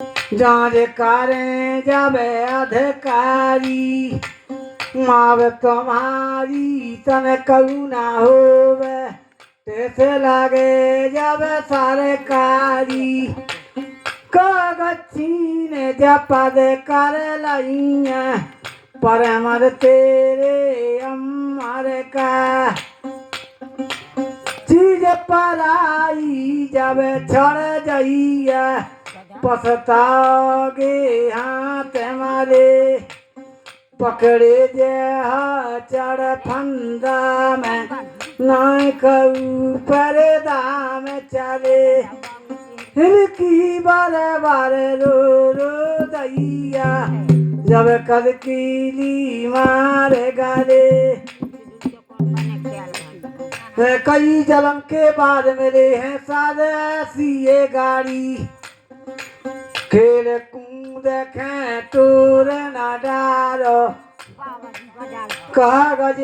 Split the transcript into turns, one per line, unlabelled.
जांच करें जब अधिकारी माव तुम्हारी तन करुणा होवे तैसे लगे जब सरकारी कागछीन जब पद कर लइया परमर तेरे अमर का चीज पराई जब छड़ जाइया पछताओगे हाथ मारे पकड़े जे चढ़ फंदा में नाय कऊ पर्दा में चले हिलकी बारे बारे रो रो दैया जब कद कीली मारे गाले कई जन्म के बाद मिले हैं साद ऐसी ये गाड़ी खेल कूद देखें टूर न डारो कागज